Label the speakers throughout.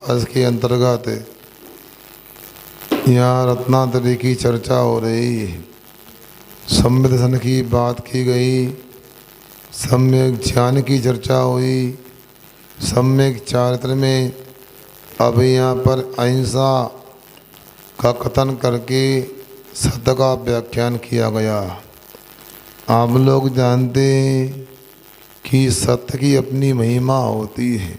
Speaker 1: आज के अंतर्गत यहाँ रत्नातरी की चर्चा हो रही है। सम्यक दर्शन की बात की गई, सम्यक ज्ञान की चर्चा हुई, सम्यक चारित्र में अब यहाँ पर अहिंसा का कथन करके सत्य का व्याख्यान किया गया। आप लोग जानते हैं कि सत्य की अपनी महिमा होती है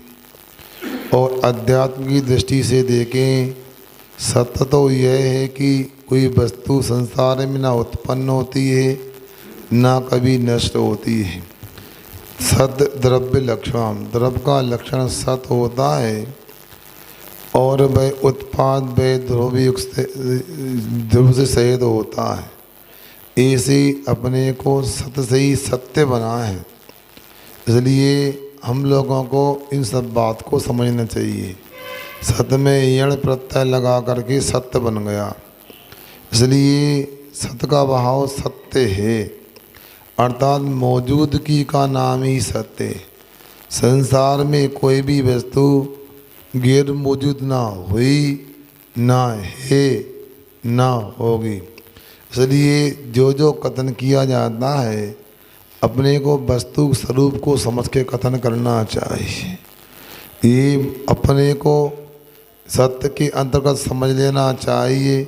Speaker 1: और अध्यात्म की दृष्टि से देखें, सत्य तो यह है कि कोई वस्तु संसार में ना उत्पन्न होती है ना कभी नष्ट होती है। सत्य द्रव्य लक्षण, द्रव्य का लक्षण सत्य होता है और वह उत्पाद वह ध्रुव से सहित होता है। ऐसे अपने को सत्य से ही सत्य बना है। इसलिए हम लोगों को इन सब बात को समझना चाहिए। सत्य में यण प्रत्यय लगा करके सत्य बन गया, इसलिए सत्य का भाव सत्य है, अर्थात मौजूदगी का नाम ही सत्य है। संसार में कोई भी वस्तु गैर मौजूद ना हुई, ना है, ना होगी। इसलिए जो जो कथन किया जाता है अपने को वस्तु स्वरूप को समझ के कथन करना चाहिए। ये अपने को सत्य के अंतर्गत समझ लेना चाहिए।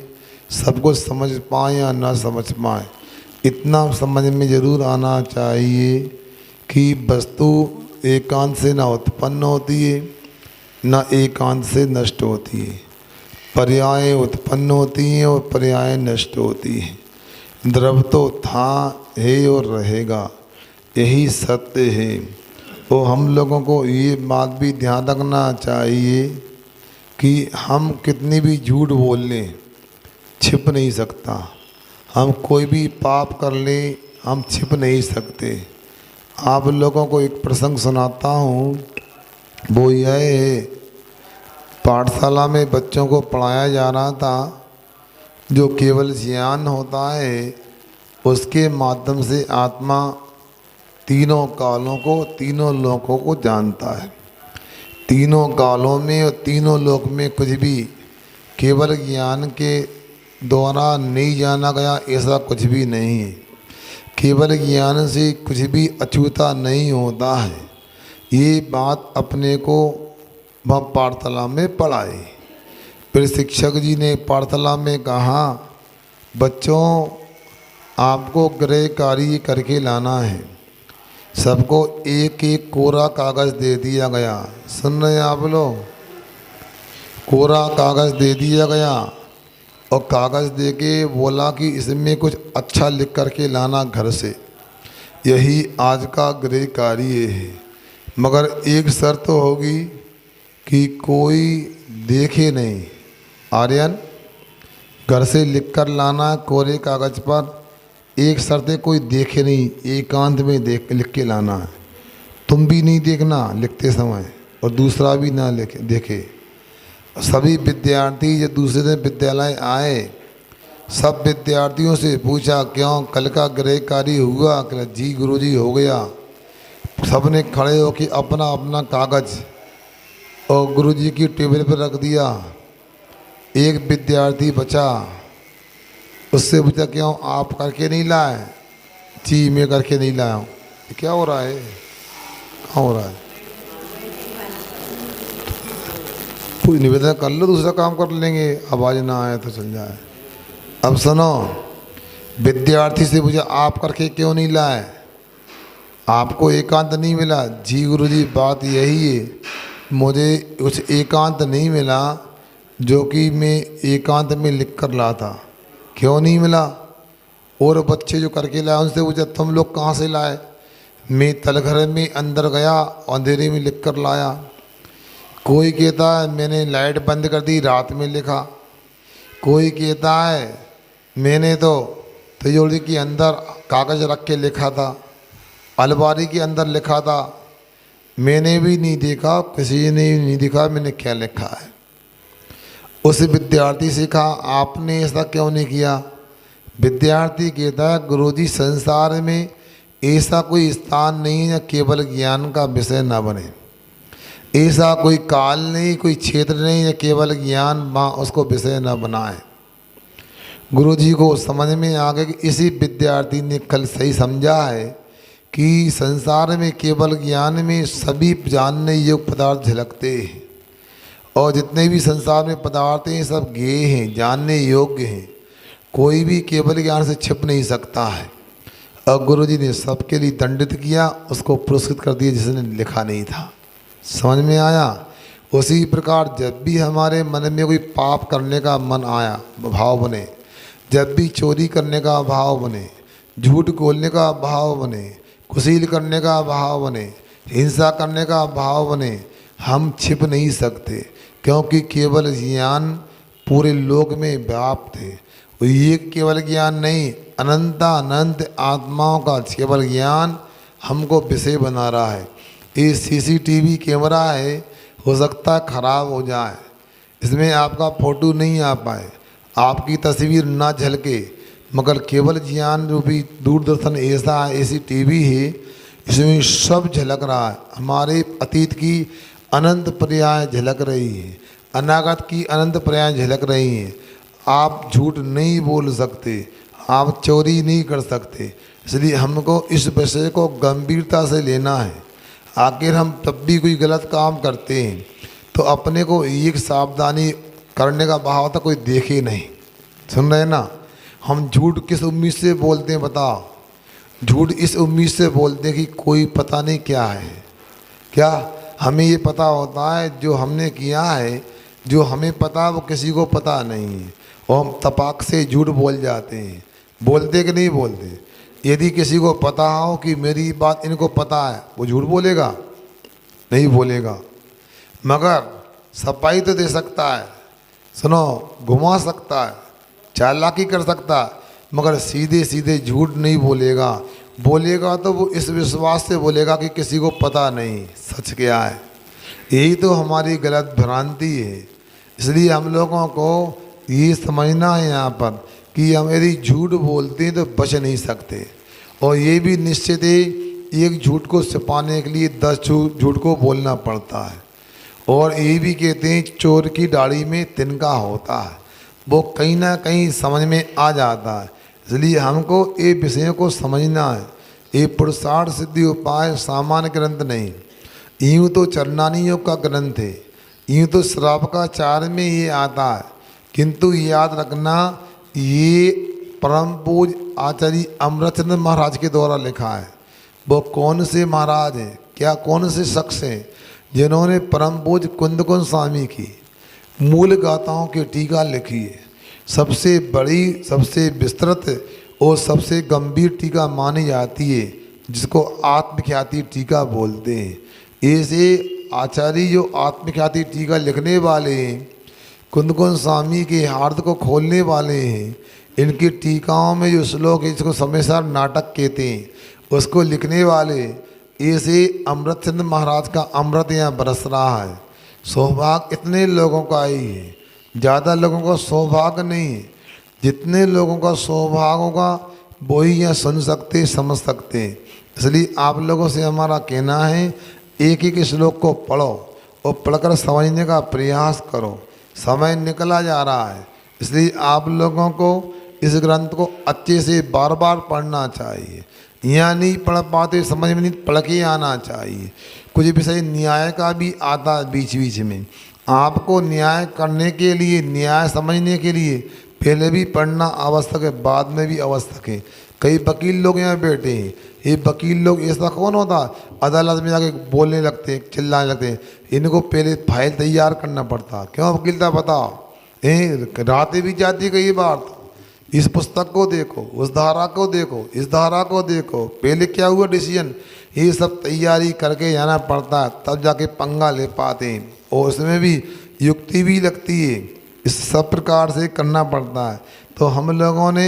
Speaker 1: सब कुछ समझ पाए या ना समझ पाए, इतना समझ में ज़रूर आना चाहिए कि वस्तु एकांत से ना उत्पन्न होती है ना एकांत से नष्ट होती है। पर्याय उत्पन्न होती हैं और पर्याय नष्ट होती हैं। द्रव्य तो था, है और रहेगा, यही सत्य है। तो हम लोगों को ये बात भी ध्यान रखना चाहिए कि हम कितनी भी झूठ बोल लें छिप नहीं सकता। हम कोई भी पाप कर लें हम छिप नहीं सकते। आप लोगों को एक प्रसंग सुनाता हूँ। वो यह है, पाठशाला में बच्चों को पढ़ाया जा रहा था जो केवल ज्ञान होता है उसके माध्यम से आत्मा तीनों कालों को, तीनों लोकों को जानता है। तीनों कालों में और तीनों लोक में कुछ भी केवल ज्ञान के द्वारा नहीं जाना गया ऐसा कुछ भी नहीं है। केवल ज्ञान से कुछ भी अछूता नहीं होता है। ये बात अपने को वह पाठशाला में पढ़ाई। फिर शिक्षक जी ने पाठशाला में कहा, बच्चों आपको गृह कार्य करके लाना है। सबको एक एक कोरा कागज़ दे दिया गया। सुन रहे हैं आप लोग? कोरा कागज़ दे दिया गया और कागज़ दे के बोला कि इसमें कुछ अच्छा लिख करके लाना घर से। यही आज का गृह कार्य है, मगर एक शर्त होगी कि कोई देखे नहीं। आर्यन, घर से लिख कर लाना कोरे कागज़ पर, एक शर्त है कोई देखे नहीं, एकांत में लिख के लाना है। तुम भी नहीं देखना लिखते समय और दूसरा भी ना देखे। सभी विद्यार्थी जब दूसरे दिन विद्यालय आए, सब विद्यार्थियों से पूछा क्यों कल का गृह कार्य हुआ? जी गुरुजी हो गया। सब ने खड़े होकर अपना अपना कागज़ और गुरुजी की टेबल पर रख दिया। एक विद्यार्थी बचा, उससे पूछा क्यों आप करके नहीं लाए? जी मैं करके नहीं लाया हूँ। क्या हो रहा है? कहाँ हो रहा है? कोई निवेदन कर लो, दूसरा काम कर लेंगे, आवाज़ ना आए तो चल जाए। अब सुनो, विद्यार्थी से पूछा आप करके क्यों नहीं लाए? आपको एकांत नहीं मिला? जी गुरुजी बात यही है, मुझे कुछ एकांत नहीं मिला जो कि मैं एकांत में लिख कर ला था। क्यों नहीं मिला? और बच्चे जो करके लाए उनसे पूछा तुम लोग कहाँ से लाए? मैं तलघर में अंदर गया, अंधेरे में लिख कर लाया। कोई कहता है मैंने लाइट बंद कर दी, रात में लिखा। कोई कहता है मैंने तो तिजोरी के अंदर कागज़ रख के लिखा था, अलमारी के अंदर लिखा था। मैंने भी नहीं देखा, किसी ने नहीं देखा मैंने क्या लिखा है। उस विद्यार्थी से कहा आपने ऐसा क्यों नहीं किया? विद्यार्थी कहता है गुरुजी संसार में ऐसा कोई स्थान नहीं है केवल ज्ञान का विषय ना बने। ऐसा कोई काल नहीं, कोई क्षेत्र नहीं है, केवल ज्ञान माँ उसको विषय न बनाए। गुरु जी को समझ में आ गया कि इसी विद्यार्थी ने कल सही समझा है कि संसार में केवल ज्ञान में सभी जानने योग्य पदार्थ झलकते हैं, और जितने भी संसार में पदार्थ हैं सब ज्ञेय हैं, जानने योग्य हैं। कोई भी केवल ज्ञान से छिप नहीं सकता है। और गुरु जी ने सबके लिए दंडित किया, उसको पुरस्कृत कर दिया जिसने लिखा नहीं था। समझ में आया? उसी प्रकार जब भी हमारे मन में कोई पाप करने का मन आया, भाव बने, जब भी चोरी करने का भाव बने, झूठ बोलने का भाव बने, कुशील करने का भाव बने, हिंसा करने का भाव बने, हम छिप नहीं सकते, क्योंकि केवल ज्ञान पूरे लोक में व्याप्त है। ये केवल ज्ञान नहीं, अनंत आत्माओं का केवल ज्ञान हमको विषय बना रहा है। ये सीसीटीवी कैमरा है, हो सकता है खराब हो जाए, इसमें आपका फोटो नहीं आ पाए, आपकी तस्वीर ना झलके, मगर केवल ज्ञान रूपी दूरदर्शन ऐसा है, ऐसी टीवी है, इसमें सब झलक रहा है। हमारे अतीत की अनंत पर्याय झलक रही है, अनागत की अनंत पर्याय झलक रही हैं। आप झूठ नहीं बोल सकते, आप चोरी नहीं कर सकते, इसलिए हमको इस विषय को गंभीरता से लेना है। आखिर हम तब भी कोई गलत काम करते हैं तो अपने को एक सावधानी करने का भाव था, कोई देखे नहीं। सुन रहे ना? हम झूठ किस उम्मीद से बोलते हैं बताओ? झूठ इस उम्मीद से बोलते हैं कि कोई पता नहीं क्या है। क्या हमें ये पता होता है जो हमने किया है, जो हमें पता वो किसी को पता नहीं है, और हम तपाक से झूठ बोल जाते हैं। बोलते कि नहीं बोलते? यदि किसी को पता हो कि मेरी बात इनको पता है, वो झूठ बोलेगा? नहीं बोलेगा। मगर सफाई तो दे सकता है, सुनो, घुमा सकता है, चालाकी कर सकता है, मगर सीधे सीधे झूठ नहीं बोलेगा। बोलेगा तो वो इस विश्वास से बोलेगा कि किसी को पता नहीं सच क्या है। यही तो हमारी गलत भ्रांति है। इसलिए हम लोगों को ये समझना है यहाँ पर कि हम यदि झूठ बोलते हैं तो बच नहीं सकते, और ये भी निश्चित है एक झूठ को छिपाने के लिए 10 झूठ को बोलना पड़ता है। और ये भी कहते हैं चोर की दाढ़ी में तिनका होता है, वो कहीं ना कहीं समझ में आ जाता है। इसलिए हमको ये विषयों को समझना है। ये पुरुषार्थ सिद्धि उपाय सामान्य ग्रंथ नहीं, यूँ तो चरणानी योग का ग्रंथ है, यूँ तो श्रावकाचार्य में ये आता है, किंतु याद रखना ये परम पूज आचार्य अमृतचंद्र महाराज के द्वारा लिखा है। वो कौन से महाराज हैं, क्या कौन से शख्स हैं जिन्होंने परम पूज कुंद कुंद स्वामी की मूल गाथाओं की टीका लिखी है। सबसे बड़ी, सबसे विस्तृत और सबसे गंभीर टीका मानी जाती है, जिसको आत्मख्याति टीका बोलते हैं। ऐसे आचार्य जो आत्मख्याति टीका लिखने वाले हैं, कुंद कुंद स्वामी के हार्द को खोलने वाले हैं, इनकी टीकाओं में जो श्लोक है जिसको समयसार नाटक कहते हैं, उसको लिखने वाले ऐसे अमृतचंद्र महाराज का अमृत यहाँ बरस रहा है। सौभाग्य इतने लोगों का ही है, ज़्यादा लोगों का सौभाग्य नहीं है। जितने लोगों का सौभाग्य होगा वो ही यहाँ सुन सकते, समझ सकते हैं। इसलिए आप लोगों से हमारा कहना है, एक एक श्लोक को पढ़ो और पढ़कर समझने का प्रयास करो। समय निकला जा रहा है, इसलिए आप लोगों को इस ग्रंथ को अच्छे से बार बार पढ़ना चाहिए। यहाँ नहीं पढ़ पाते, समझ में नहीं, पढ़ के आना चाहिए। कुछ विषय न्याय का भी आता है बीच बीच में। आपको न्याय करने के लिए, न्याय समझने के लिए पहले भी पढ़ना आवश्यक है, बाद में भी आवश्यक है। कई वकील लोग यहाँ बैठे हैं, ये वकील लोग ऐसा कौन होता, अदालत में जाके बोलने लगते हैं, चिल्लाने लगते हैं। इनको पहले फाइल तैयार करना पड़ता। क्यों वकीलता बताओ? रातें भी जाती कई बार। तो इस पुस्तक को देखो, उस धारा को देखो, इस धारा को देखो, पहले क्या हुआ डिसीजन, ये सब तैयारी करके जाना पड़ता है, तब जाके पंगा ले पाते हैं। और उसमें भी युक्ति भी लगती है, इस सब प्रकार से करना पड़ता है। तो हम लोगों ने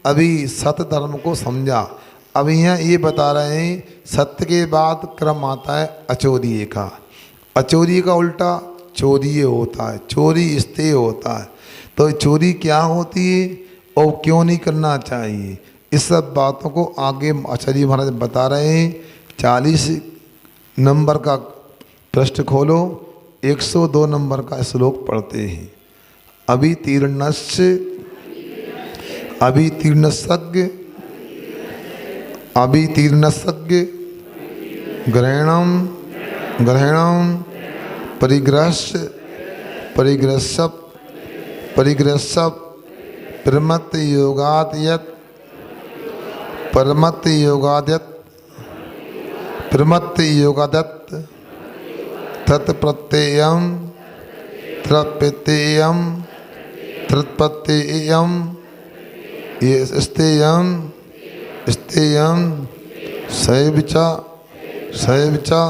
Speaker 1: अभी सत्य धर्म को समझा। अब यहाँ ये बता रहे हैं सत्य के बाद क्रम आता है अचौरिये का। अचौरिये का उल्टा चोरिये होता है, चोरी स्तेय होता है। तो चोरी क्या होती है और क्यों नहीं करना चाहिए, इस सब बातों को आगे आचार्य महाराज बता रहे हैं। 40 नंबर का पृष्ठ खोलो, 102 नंबर का श्लोक पढ़ते हैं। अभितीर्णस्य अभितीर्णसज्ञ अभितीर्णसज्ञ ग्रहणम ग्रहणम परिग्रहस्य परिग्रहसप परिग्रहसप प्रमत्त योगाद्यत परमत्त योगाद्यत प्रमत्त योगादत्त तत्प्रत्ययम तत्प्रत्ययम तत्प्रत्ययम ये स्तेयम स्तेयम सैवचा सैवचा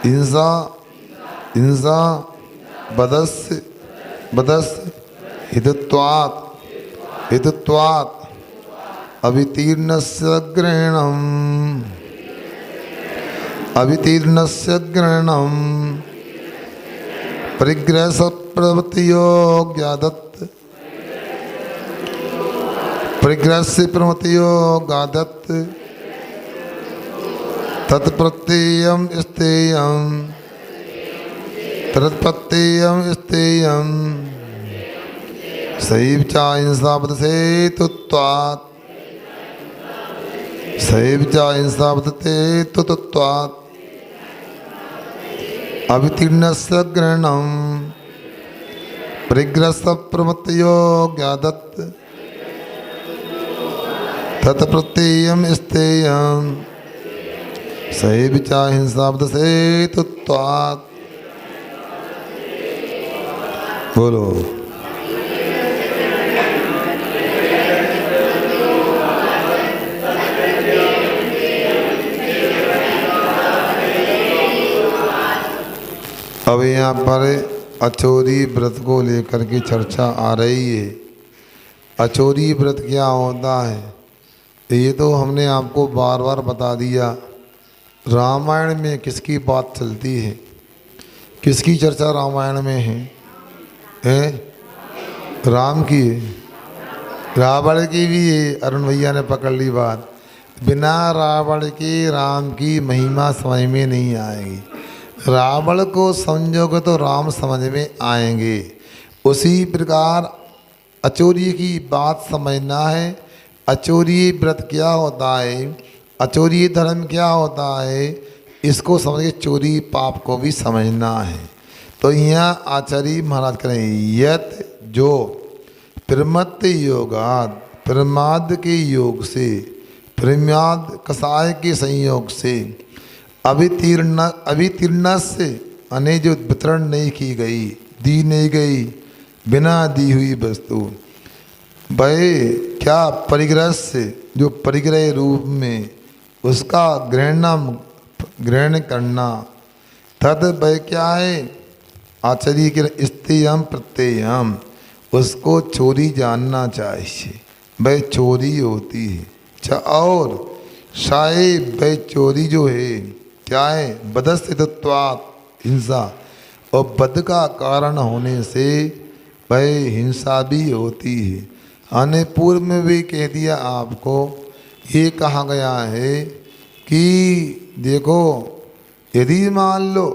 Speaker 1: इंसा इंसा बदस्य बदस्य हितत्वात् हितत्वात् अवितीर्णस्य ग्रहणम अवितीर्णस्य ग्रहणम परिग्रह प्रवृत्तियोगादत्त परिग्रह से प्रवृत्तियोगादत्त तत्प्रत्ययम स्तेयम तत्प्रत्ययम स्तेयम सैव चा इंसापद से तुत्वात् सैव चा इंसापद ते तुत्वात् अवितीर्णस्य ग्रहणम परिग्रह प्रवृत्तियोगादत्त तत्प्रत्ययम स्तेयम सैव चा हिंसाब्द से तुत्वात्। बोलो। अब यहाँ पर अचोरी व्रत को लेकर के चर्चा आ रही है। अचोरी व्रत क्या होता है ये तो हमने आपको बार बार बता दिया। रामायण में किसकी बात चलती है, किसकी चर्चा रामायण में है? राम की है, रावण की भी है। अरुण भैया ने पकड़ ली बात। बिना रावण के राम की महिमा समझ में नहीं आएगी। रावण को समझोगे तो राम समझ में आएंगे। उसी प्रकार अचोरी की बात समझना है। अचोरी व्रत क्या होता है, अचोरी धर्म क्या होता है, इसको समझ के चोरी पाप को भी समझना है। तो यहाँ आचार्य महाराज करें यत जो प्रमत्त योगाद प्रमाद के योग से प्रमाद कसाय के संयोग से अभितीर्ण से अने जो वितरण नहीं की गई, दी नहीं गई, बिना दी हुई वस्तु भय क्या परिग्रह से जो परिग्रह रूप में उसका ग्रहण करना तद भय क्या है आचार्य के स्तेयम प्रत्ययम उसको चोरी जानना चाहिए। भय चोरी होती है। और शायद भय चोरी जो है क्या है बदस्थित्वात् हिंसा और बद का कारण होने से भय हिंसा भी होती है। आने पूर्व में भी कह दिया आपको, ये कहा गया है कि देखो यदि मान लो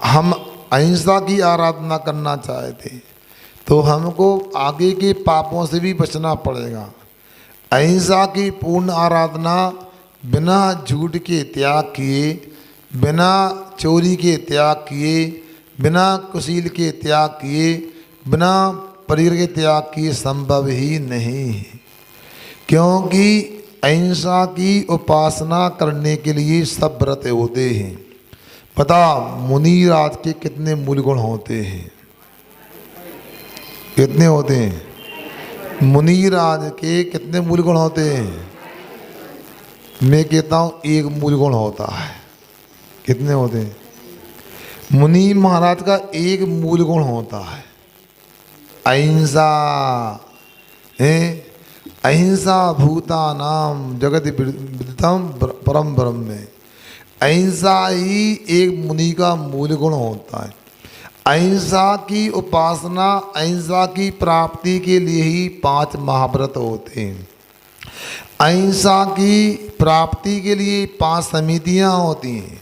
Speaker 1: हम अहिंसा की आराधना करना चाहते तो हमको आगे के पापों से भी बचना पड़ेगा। अहिंसा की पूर्ण आराधना बिना झूठ के त्याग किए, बिना चोरी के त्याग किए, बिना कुशील के त्याग किए, बिना परिग्रह के त्याग किए संभव ही नहीं है। क्योंकि अहिंसा की उपासना करने के लिए सब व्रत होते हैं। पता मुनिराज के कितने मूल गुण होते हैं, कितने होते हैं? मुनिराज के कितने मूल गुण होते हैं? मैं कहता हूँ एक मूल गुण होता है। कितने होते हैं? मुनि महाराज का एक मूल गुण होता है अहिंसा है। अहिंसा भूतानाम जगत विदितम परम ब्रह्म में। अहिंसा ही एक मुनि का मूल गुण होता है। अहिंसा की उपासना, अहिंसा की प्राप्ति के लिए ही 5 महाव्रत होते हैं। अहिंसा की प्राप्ति के लिए 5 समितियां होती हैं।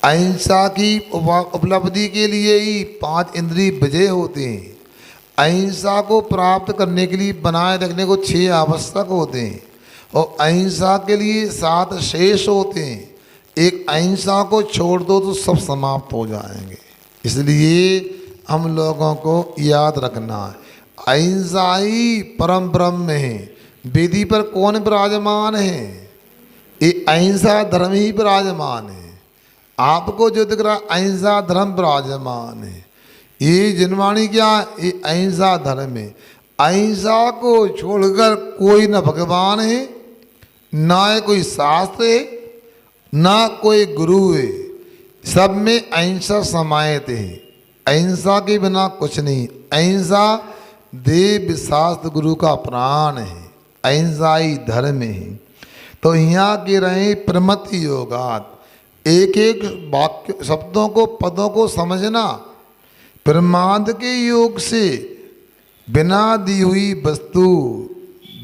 Speaker 1: अहिंसा की उपलब्धि के लिए ही 5 इंद्रिय विजय होते हैं। अहिंसा को प्राप्त करने के लिए बनाए रखने को 6 आवश्यक होते हैं और अहिंसा के लिए 7 शेष होते हैं। एक अहिंसा को छोड़ दो तो सब समाप्त हो जाएंगे। इसलिए हम लोगों को याद रखना है, अहिंसा ही परम ब्रह्म है। वेदी पर कौन विराजमान है? ये अहिंसा धर्म ही विराजमान है। आपको जो दिख रहा है अहिंसा धर्म विराजमान है। ये जनवाणी क्या है? ये अहिंसा धर्म है। अहिंसा को छोड़कर कोई न भगवान है, ना कोई शास्त्र है, ना कोई गुरु है। सब में अहिंसा समाहित है। अहिंसा के बिना कुछ नहीं। अहिंसा देव शास्त्र गुरु का प्राण है। अहिंसा ही धर्म है। तो यहाँ के रहे प्रमथ योगात, एक एक वाक्य शब्दों को पदों को समझना। प्रमाद के योग से बिना दी हुई वस्तु,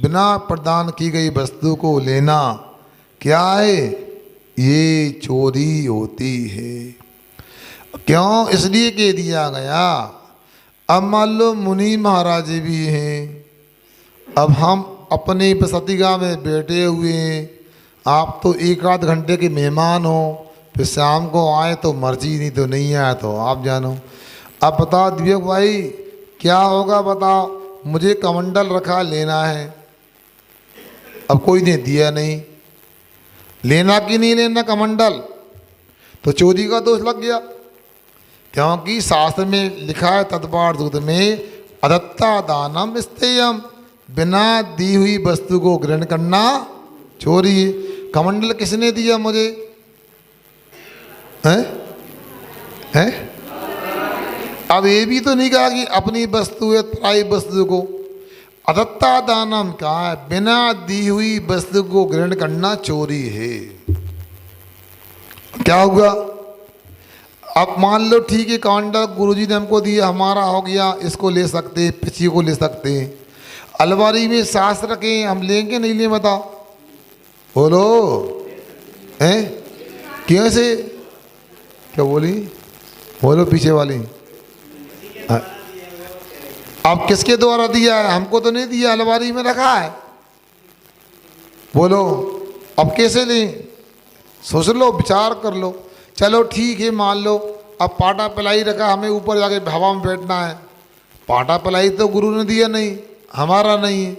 Speaker 1: बिना प्रदान की गई वस्तु को लेना क्या है? ये चोरी होती है। क्यों? इसलिए कह दिया गया। अब मान लो मुनि महाराज भी हैं, अब हम अपने बसतिगा में बैठे हुए हैं, आप तो 1 आध घंटे के मेहमान हो, फिर शाम को आए तो मर्जी, नहीं तो नहीं आए तो आप जानो। अब बताओ दिव्य भाई क्या होगा? बताओ, मुझे कमंडल रखा लेना है, अब कोई ने दिया नहीं, लेना कि नहीं लेना कमंडल? तो चोरी का दोष लग गया। क्योंकि शास्त्र में लिखा है तत्पाठ सूत्र में, अदत्ता दानम स्थेयम, बिना दी हुई वस्तु को ग्रहण करना चोरी है। कमंडल किसने दिया मुझे? हैं? अब ये भी तो नहीं कहा कि अपनी वस्तु है पराई वस्तु को। अदत्ता दानम कहा है, बिना दी हुई वस्तु को ग्रहण करना चोरी है। क्या हुआ? अब मान लो ठीक है, कमंडल गुरुजी ने हमको दिया, हमारा हो गया, इसको ले सकते, पिछी को ले सकते हैं। अलमारी में सास रखें, हम लेंगे नहीं लें? बताओ, बोलो हैं? कैसे? क्या बोली? बोलो पीछे वाली। अब किसके द्वारा दिया है? हमको तो नहीं दिया, अलमारी में रखा है। बोलो अब कैसे लें? सोच लो, विचार कर लो। चलो ठीक है, मान लो अब पाटा पिलाई रखा, हमें ऊपर जाके हवा में बैठना है। पाटा पिलाई तो गुरु ने दिया नहीं, हमारा नहीं है।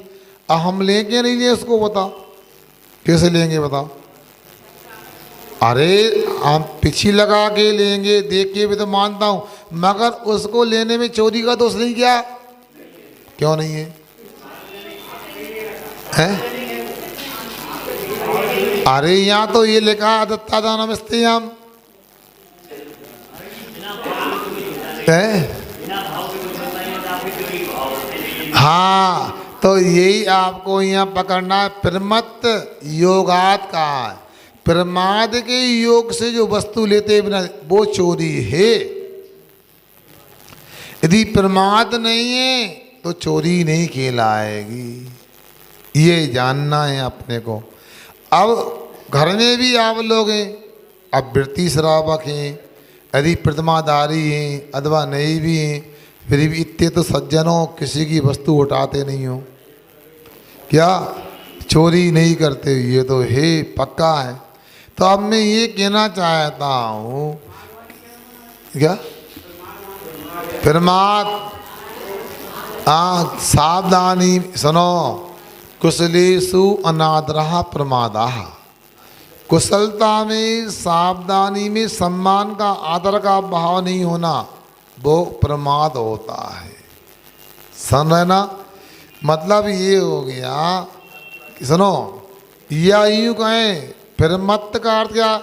Speaker 1: अब हम लेंगे नहीं लें उसको? बताओ कैसे लेंगे? बताओ। अरे हम पीछे लगा के लेंगे, देख के भी तो मानता हूँ, मगर उसको लेने में चोरी का दोष नहीं क्या? क्यों नहीं है? हैं? अरे यहाँ तो ये लिखा अदत्ता दानम स्थेयम है। हाँ, तो यही आपको यहाँ पकड़ना है। प्रमत्त योगात का है, प्रमाद के योग से जो वस्तु लेते बिना, वो चोरी है। यदि प्रमाद नहीं है तो चोरी नहीं कहलाएगी, ये जानना है अपने को। अब घर में भी आप लोग हैं, अब वृत्ति श्रावक हैं, यदि प्रतिमाधारी हैं अथवा नहीं भी हैं, फिर भी इतने तो सज्जनों किसी की वस्तु उठाते नहीं हो, क्या चोरी नहीं करते? ये तो है पक्का है। तो अब मैं ये कहना चाहता हूँ, क्या प्रमाद, सावधानी सुनो, कुशलेषु अनादरः प्रमादः। कुशलता में, सावधानी में सम्मान का, आदर का भाव नहीं होना, वो प्रमाद होता है। सुन रहे ना? मतलब ये हो गया कि सुनो, या यूँ कहें फिर मत का अर्थ क्या?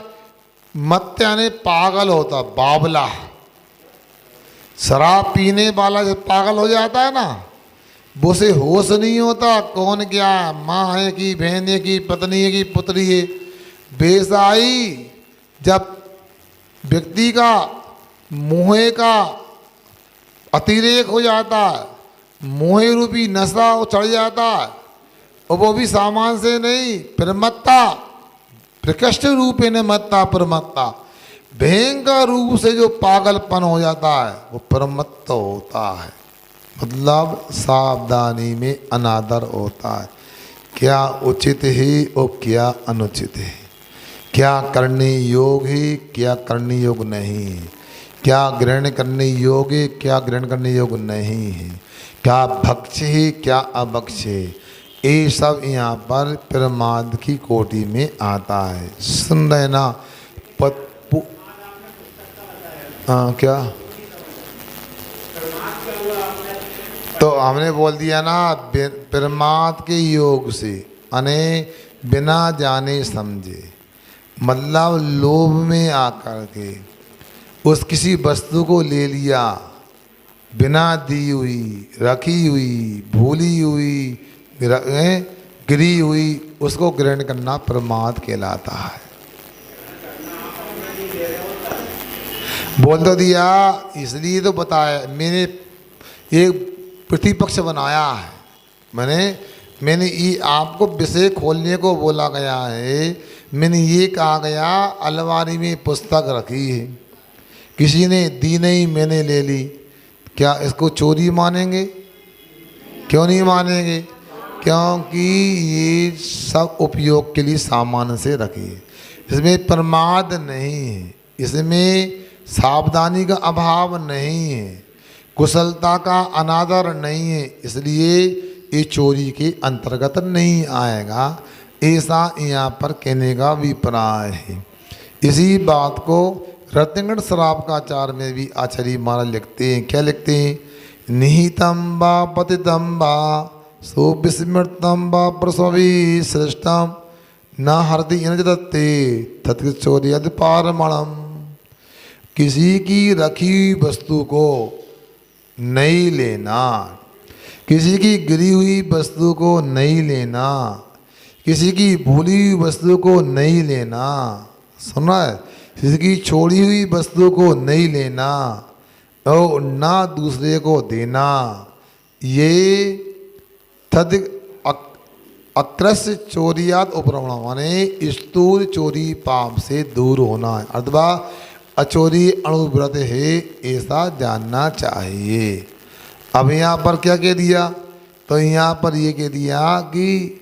Speaker 1: मत यानी पागल होता, बावला। शराब पीने वाला जब पागल हो जाता है ना, वो से होश नहीं होता, कौन क्या माँ है कि बहन है कि पत्नी है कि पुत्री है। बेसाई जब व्यक्ति का मोह का अतिरेक हो जाता है, मोह रूपी नशा चढ़ जाता है, और वो भी सामान से नहीं, प्रमत्ता प्रकृष्ट रूपेण मत्ता परमत्ता, भयंकर रूप से जो पागलपन हो जाता है वो परमत्त होता है। मतलब सावधानी में अनादर होता है, क्या उचित है और क्या अनुचित है, क्या करने योग है क्या करने योग नहीं है, क्या ग्रहण करने योग है क्या ग्रहण करने योग नहीं है, क्या भक्ष है क्या अभक्ष है, ये सब यहाँ पर प्रमाद की कोटि में आता है। सुन रहे ना? क्या तो हमने बोल दिया ना, प्रमाद के योग से अने बिना जाने समझे, मतलब लोभ में आकर के उस किसी वस्तु को ले लिया, बिना दी हुई, रखी हुई, भूली हुई, गिरी हुई, उसको ग्रहण करना प्रमाद कहलाता है। बोल तो दिया, इसलिए तो बताया मैंने, एक प्रतिपक्ष बनाया है। मैंने ये आपको विषय खोलने को बोला गया है। मैंने ये कहा गया अलमारी में पुस्तक रखी है, किसी ने दी नहीं, मैंने ले ली, क्या इसको चोरी मानेंगे? क्यों नहीं मानेंगे? क्योंकि ये सब उपयोग के लिए सामान से रखी है, इसमें प्रमाद नहीं है, इसमें सावधानी का अभाव नहीं है, कुशलता का अनादर नहीं है, इसलिए ये चोरी के अंतर्गत नहीं आएगा। ऐसा यहाँ पर कहने का अभिप्राय है। इसी बात को रत्नगढ़ श्रावकाचार में भी आचार्य महाराज लिखते हैं। क्या लिखते हैं? निहितम वा पतितम वा सुविस्मृतम वा प्रसवी श्रेष्ठम न हरति दत्ते तत्चोर्यद पारमणम। किसी की रखी वस्तु को नहीं लेना, किसी की गिरी हुई वस्तु को नहीं लेना, किसी की भूली हुई वस्तु को नहीं लेना, सुना है? किसी की छोड़ी हुई वस्तु को नहीं लेना और ना दूसरे को देना, ये तद अकृष्य चोरियात उपरमण, माने स्थूल चोरी पाप से दूर होना है, अथवा अचोरी अणुव्रत है, ऐसा जानना चाहिए। अब यहाँ पर क्या कह दिया? तो यहाँ पर ये कह दिया कि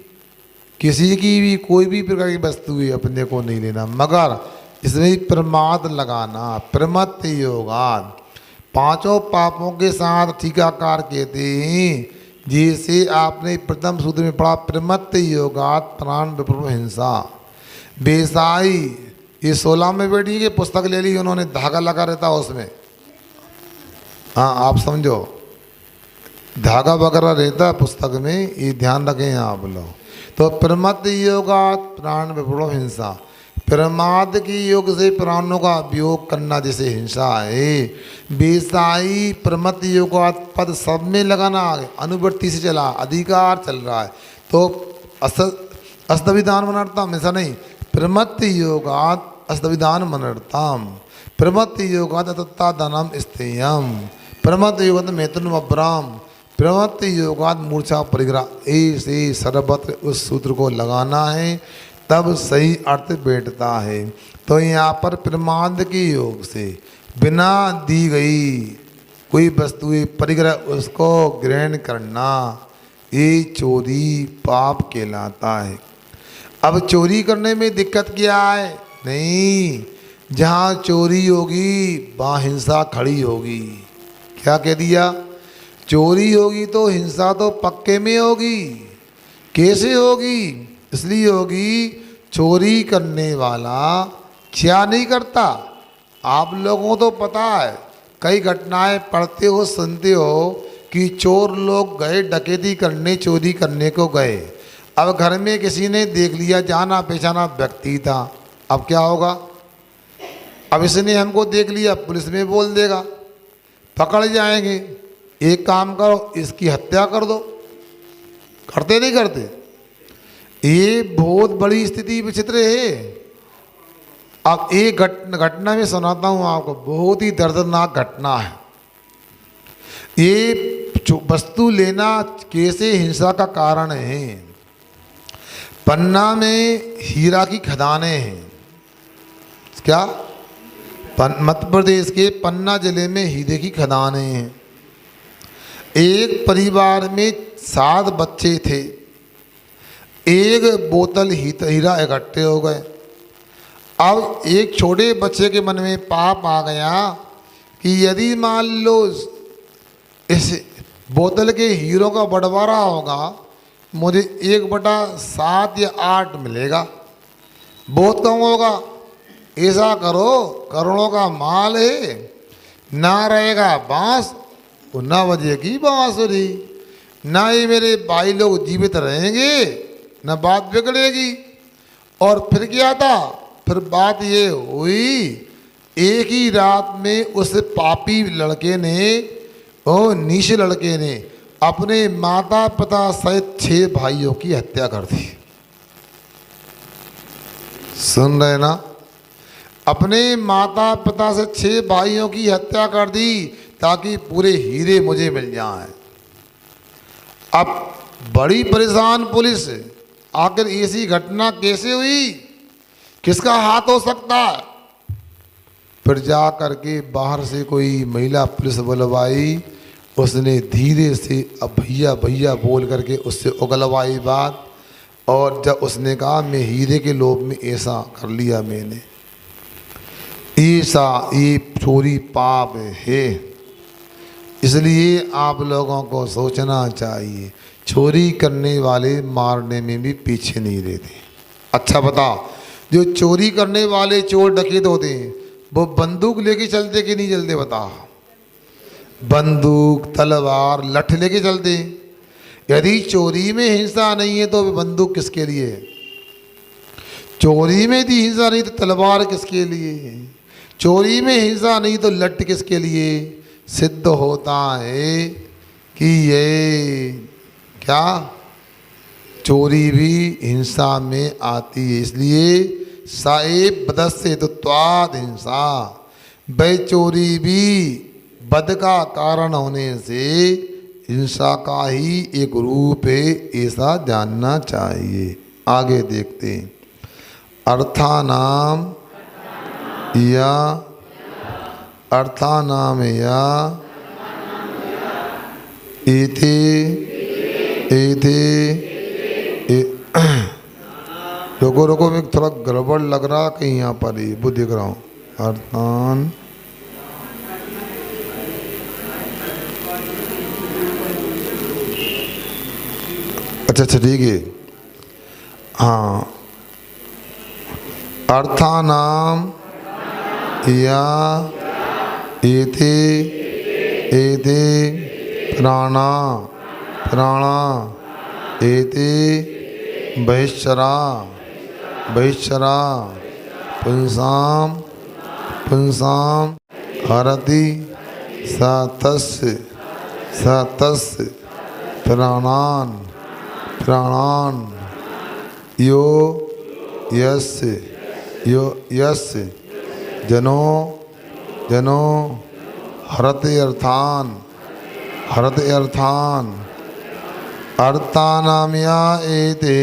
Speaker 1: किसी की भी कोई भी प्रकार की वस्तु है अपने को नहीं लेना, मगर इसमें प्रमाद लगाना, प्रमत्त योगात, पांचों पापों के साथ टीकाकार कहते हैं, जैसे आपने प्रथम सूत्र में पढ़ा, प्रमत्त योगात प्राण विप्रम हिंसा। बेसाई ये 16 में बैठी के पुस्तक ले ली उन्होंने, धागा लगा रहता उसमें, हाँ आप समझो, धागा वगैरह रहता पुस्तक में, ये ध्यान रखें आप लोग। तो प्रमत्त योगात प्राण विप्रम हिंसा, प्रमाद की योग से प्राणों का वियोग करना जैसे हिंसा है। बेसाई प्रमत्त योगात पद सब में लगाना, अनुवृत्ति से चला, अधिकार चल रहा है, तो अस्तविधान मनर्थम, ऐसा नहीं, प्रमत्त योगात अस्तविधान मनर्थम, प्रमत्त योगात तत्ता धनम स्थेयम, प्रमत्त योगात मैथुन अब्राम, प्रमत्त योगात मूर्छा परिग्रह, ऐसे सर्वत्र उस सूत्र को लगाना है, तब सही अर्थ बैठता है। तो यहाँ पर प्रमाद के योग से बिना दी गई कोई वस्तु परिग्रह उसको ग्रहण करना, ये चोरी पाप कहलाता है। अब चोरी करने में दिक्कत क्या है? नहीं, जहाँ चोरी होगी वहाँ हिंसा खड़ी होगी। क्या कह दिया? चोरी होगी तो हिंसा तो पक्के में होगी। कैसे होगी? इसलिए होगी, चोरी करने वाला क्या नहीं करता। आप लोगों को तो पता है, कई घटनाएं पढ़ते हो सुनते हो कि चोर लोग गए डकैती करने, चोरी करने को गए, अब घर में किसी ने देख लिया, जाना पहचाना व्यक्ति था, अब क्या होगा? अब इसने हमको देख लिया, पुलिस में बोल देगा, पकड़ जाएंगे। एक काम करो, इसकी हत्या कर दो। करते नहीं करते? ये बहुत बड़ी स्थिति विचित्र है। अब एक घटना में सुनाता हूँ आपको, बहुत ही दर्दनाक घटना है। ये वस्तु लेना कैसे हिंसा का कारण है। पन्ना में हीरा की खदानें हैं। क्या? मध्य प्रदेश के पन्ना जिले में हीरे की खदानें हैं। एक परिवार में 7 बच्चे थे। एक बोतल हीरा इकट्ठे हो गए। अब एक छोटे बच्चे के मन में पाप आ गया कि यदि मान लो इस बोतल के हीरों का बंटवारा होगा, मुझे 1/7 या 8 मिलेगा, बहुत कम होगा। ऐसा करो, करोड़ों का माल है, ना रहेगा बांस और ना बजेगी बांसुरी, ना ही मेरे भाई लोग जीवित रहेंगे, ना बात बिगड़ेगी। और फिर क्या था? फिर बात ये हुई, एक ही रात में उस पापी लड़के ने और नीच लड़के ने अपने माता पिता सहित 6 भाइयों की हत्या कर दी। सुन रहे ना? अपने माता पिता से 6 भाइयों की हत्या कर दी ताकि पूरे हीरे मुझे मिल जाएं। अब बड़ी परेशान पुलिस, आखिर ऐसी घटना कैसे हुई, किसका हाथ हो सकता है? फिर जा करके बाहर से कोई महिला पुलिस बुलवाई। उसने धीरे से अब भैया भैया बोल करके उससे उगलवाई बात। और जब उसने कहा मैं हीरे के लोभ में ऐसा कर लिया, मैंने ऐसा, ये चोरी पाप है। इसलिए आप लोगों को सोचना चाहिए, चोरी करने वाले मारने में भी पीछे नहीं रहते। अच्छा बता, जो चोरी करने वाले चोर डकैत होते हैं वो बंदूक लेके चलते कि नहीं चलते? बता, बंदूक तलवार लठ लेके चलते। यदि चोरी में हिंसा नहीं है तो बंदूक किसके लिए? चोरी में यदि हिंसा नहीं तो तलवार किसके लिए? चोरी में हिंसा नहीं तो लठ किसके लिए? सिद्ध होता है कि ये क्या, चोरी भी हिंसा में आती है। इसलिए साएब बदस्य तो त्वाद हिंसा, वह चोरी भी बद का कारण होने से हिंसा का ही एक रूप है, ऐसा जानना चाहिए। आगे देखते हैं। अर्थानाम या अर्थानाम या एते एते रुको रुको, मैं थोड़ा गड़बड़ लग रहा कहीं यहाँ पर ही, वो देख रहा हूँ। अर्थान अच्छा ठीक है। हाँ, अर्थानाम या एते एते प्राणा प्राणा एते बहिश्चरा बहिश्चरा पुंसाम पुंसाम हरति सतस्य सतस्य प्राणान प्राणान यो यस्य जनो जनो हरते अर्थान हरते अर्थान अर्थानाम्या एते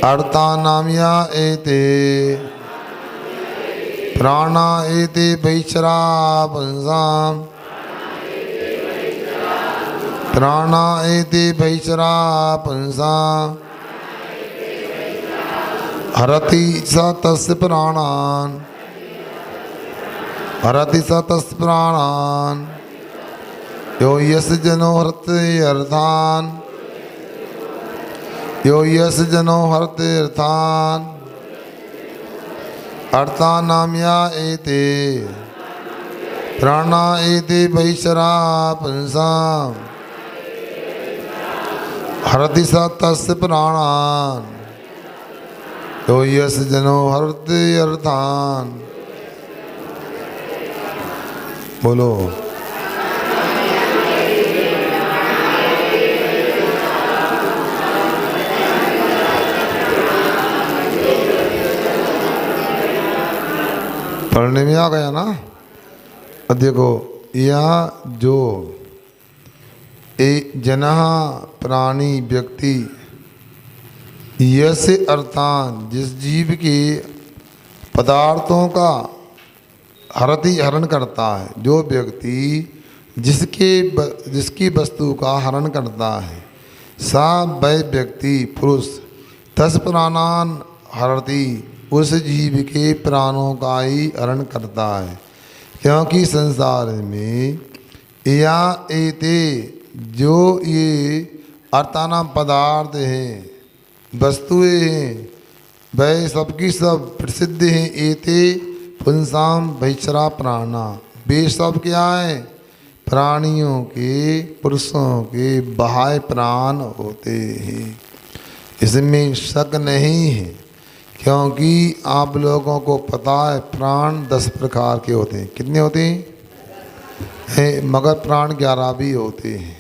Speaker 1: अर्थानाम्या एते प्राणा एते वैश्चरा पुंसाम प्राणा एते वैश्चरा पुंसाम हरति स तस्य प्राणान हरति स तस्य प्राणान यो यस जनो हरते अर्थान यो यस जनो हरते अर्थान अर्थानाम्या एते प्राणा एते वैश्चरा पुंसाम हरति स तस्य प्राणान यो यस जनो हरते अर्थान। बोलो। पढ़ने में आ गया ना? अब देखो, यहाँ जो एक जना प्राणी व्यक्ति यस्य अर्थान जिस जीव के पदार्थों का हरण करता है, जो व्यक्ति जिसकी वस्तु का हरण करता है, सा वह व्यक्ति पुरुष तस् प्राणान हरति, उस जीव के प्राणों का ही हरण करता है। क्योंकि संसार में या एते जो ये अर्थाना पदार्थ हैं, वस्तुएं हैं, वह सबकी सब प्रसिद्ध हैं। एते पुंसाम भैचरा प्राणा, वे सब क्या है? प्राणियों के, पुरुषों के बाह्य प्राण होते हैं। इसमें शक नहीं है, क्योंकि आप लोगों को पता है प्राण 10 प्रकार के होते हैं। कितने होते हैं? मगर प्राण 11 भी होते हैं,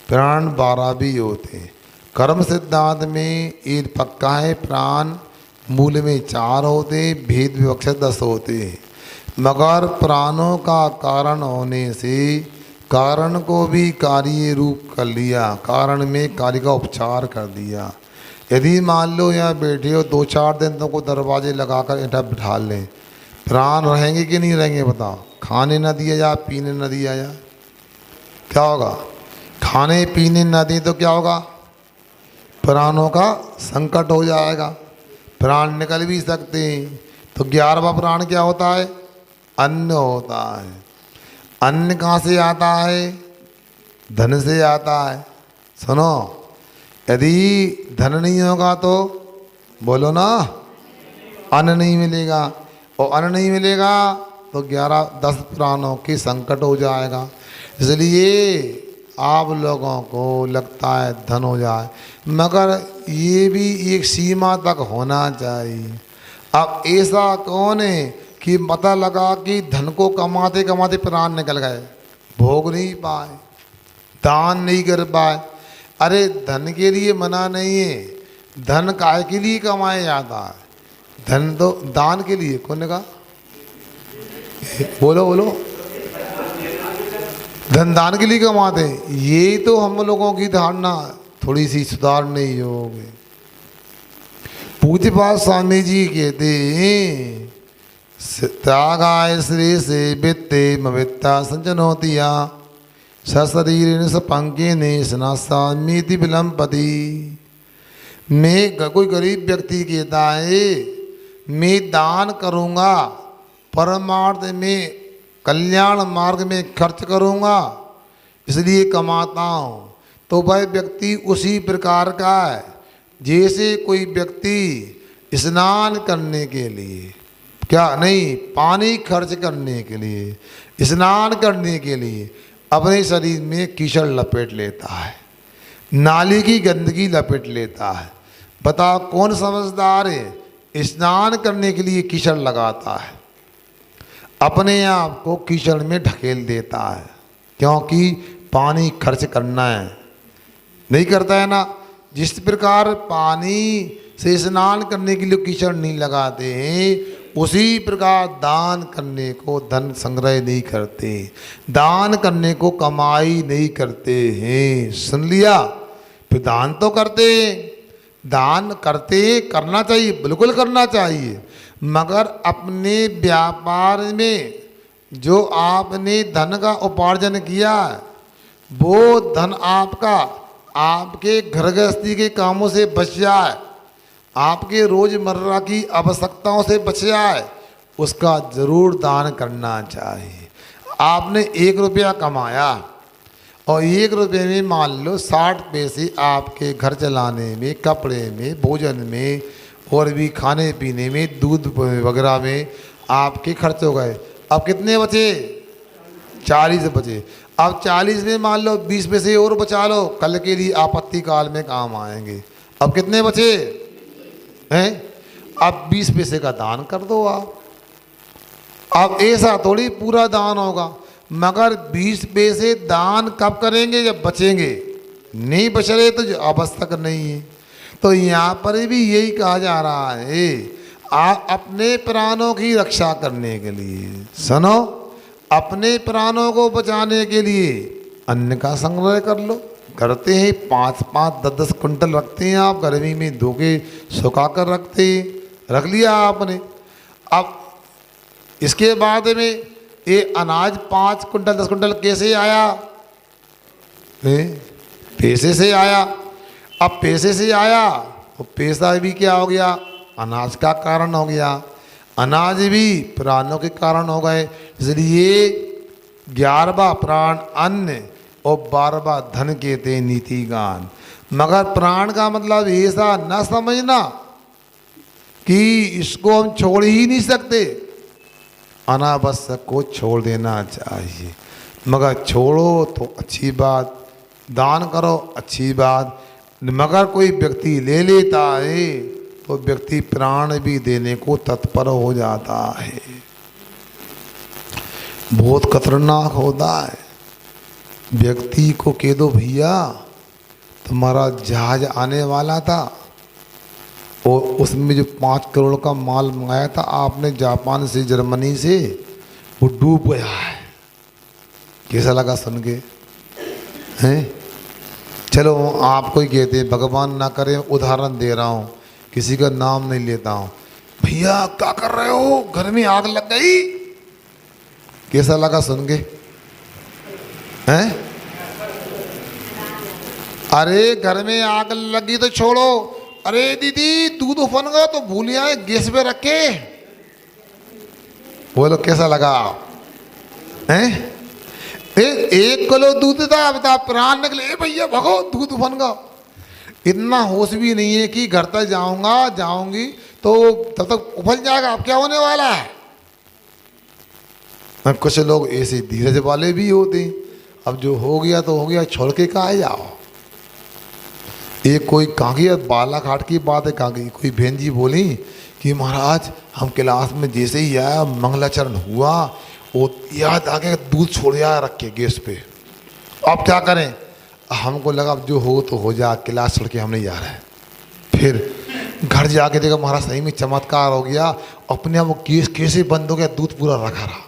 Speaker 1: प्राण 12 भी होते हैं। कर्म सिद्धांत में ये पक्का है, प्राण मूल में 4 होते हैं, भेद विवक्षा 10 होते हैं। मगर प्राणों का कारण होने से कारण को भी कार्य रूप कर लिया, कारण में कार्य का उपचार कर दिया। यदि मान लो यहाँ बैठे हो 2-4 दिन तुमको दरवाजे लगाकर ऐठा बिठा लें, प्राण रहेंगे कि नहीं रहेंगे? बताओ। खाने न दिया जा, पीने न दिया जा, क्या होगा? खाने पीने न दें तो क्या होगा? प्राणों का संकट हो जाएगा, प्राण निकल भी सकते हैं। तो 11वां प्राण क्या होता है? अन्न होता है। अन्न कहाँ से आता है? धन से आता है। सुनो, यदि धन नहीं होगा तो बोलो ना, अन्न नहीं मिलेगा, और अन्न नहीं मिलेगा तो 11-10 प्राणों की संकट हो जाएगा। इसलिए आप लोगों को लगता है धन हो जाए, मगर ये भी एक सीमा तक होना चाहिए। अब ऐसा कौन है कि पता लगा कि धन को कमाते कमाते प्राण निकल गए, भोग नहीं पाए, दान नहीं कर पाए? अरे धन के लिए मना नहीं है, धन काय के लिए कमाया जाता है? धन तो दान के लिए। कौन ने कहा? बोलो बोलो। धन दान के लिए कमाते हैं। ये तो हम लोगों की धारणा थोड़ी सी सुधारने योग्य। पूज्यपाद स्वामी जी कहते हैं, त्यागाय श्री से वित्ते मवित्ता संजनोतिया सशरीर सपंके ने स्नासामीति विलंपति। मैं, कोई गरीब व्यक्ति कहता है मैं दान करूँगा, परमार्थ में कल्याण मार्ग में खर्च करूँगा, इसलिए कमाता हूँ, तो वह व्यक्ति उसी प्रकार का है जैसे कोई व्यक्ति स्नान करने के लिए, क्या नहीं, पानी खर्च करने के लिए, स्नान करने के लिए अपने शरीर में कीचड़ लपेट लेता है, नाली की गंदगी लपेट लेता है। बताओ कौन समझदार है? स्नान करने के लिए कीचड़ लगाता है, अपने आप को कीचड़ में ढकेल देता है, क्योंकि पानी खर्च करना है, नहीं करता है ना। जिस प्रकार पानी से स्नान करने के लिए कीचड़ नहीं लगाते हैं, उसी प्रकार दान करने को धन संग्रह नहीं करते, दान करने को कमाई नहीं करते हैं। सुन लिया? फिर दान तो करते हैं, दान करते, करना चाहिए, बिल्कुल करना चाहिए, मगर अपने व्यापार में जो आपने धन का उपार्जन किया है, वो धन आपका आपके घर गृहस्थी के कामों से बच जाए, आपके रोजमर्रा की आवश्यकताओं से बच जाए, उसका जरूर दान करना चाहिए। आपने 1 रुपया कमाया और 1 रुपये में मान लो 60 पैसे आपके घर चलाने में, कपड़े में, भोजन में और भी खाने पीने में, दूध वगैरह में आपके खर्च हो गए। अब कितने बचे? 40 बचे। अब 40 में मान लो 20 पैसे और बचा लो, कल के लिए आपत्ति काल में काम आएंगे। अब कितने बचे हैं? अब 20 पैसे का दान कर दो आप। अब ऐसा थोड़ी पूरा दान होगा, मगर 20 पैसे दान कब करेंगे? जब बचेंगे। नहीं बच रहे तो आवश्यक नहीं है। तो यहाँ पर भी यही कहा जा रहा है, आप अपने प्राणों की रक्षा करने के लिए, सुनो, अपने प्राणों को बचाने के लिए अन्न का संग्रह कर लो, करते हैं, 5-5, 10-10 कुंटल रखते हैं आप, गर्मी में धो के सुखा कर रखते हैं, रख लिया आपने। अब इसके बाद में ये अनाज 5 कुंटल 10 कुंटल कैसे आया? पैसे से आया। अब पैसे से आया तो पैसा भी क्या हो गया? अनाज का कारण हो गया, अनाज भी प्राणों के कारण हो गए। इसलिए 11वां प्राण अन्न और 12वां धन कहते नीति गान। मगर प्राण का मतलब ऐसा न समझना कि इसको हम छोड़ ही नहीं सकते, अनावश्यक को छोड़ देना चाहिए। मगर छोड़ो तो अच्छी बात, दान करो अच्छी बात, मगर कोई व्यक्ति ले लेता है तो व्यक्ति प्राण भी देने को तत्पर हो जाता है। बहुत खतरनाक होता है। व्यक्ति को कह दो भैया तुम्हारा जहाज आने वाला था और उसमें जो 5 करोड़ का माल मंगाया था आपने जापान से, जर्मनी से, वो डूब गया है। कैसा लगा सुन के? हैं? चलो आपको ही कहते हैं, भगवान ना करे, उदाहरण दे रहा हूँ, किसी का नाम नहीं लेता हूँ। भैया क्या कर रहे हो, घर में आग लग गई? कैसा लगा सुन के? हैं? अरे घर में आग लगी तो छोड़ो, अरे दीदी दूध उफन गया तो भूल आए गैस पे रखे। बोलो कैसा लगा? हैं? 1 किलो दूध था, बता प्राण निकले, भैया भगो दूध उफन गया। इतना होश भी नहीं है कि घर तक जाऊंगी तो तब तक उफल जाएगा। अब क्या होने वाला है? कुछ लोग ऐसे धीरज वाले भी होते हैं, अब जो हो गया तो हो गया, छोड़ के कहाँ जाओ। एक कोई कागी बालाघाट की बात है, कागी कोई बहन जी बोली कि महाराज हम क्लास में जैसे ही आया मंगलाचरण हुआ, वो याद आ गया दूध छोड़ आया रख के गैस पे। अब क्या करें? हमको लगा अब जो हो तो हो जा, क्लास छोड़ के हम नहीं जा रहे। फिर घर जाके देखा महाराज सही में चमत्कार हो गया, अपने आप वो गैस कैसे बंद हो गया, दूध पूरा रखा रहा।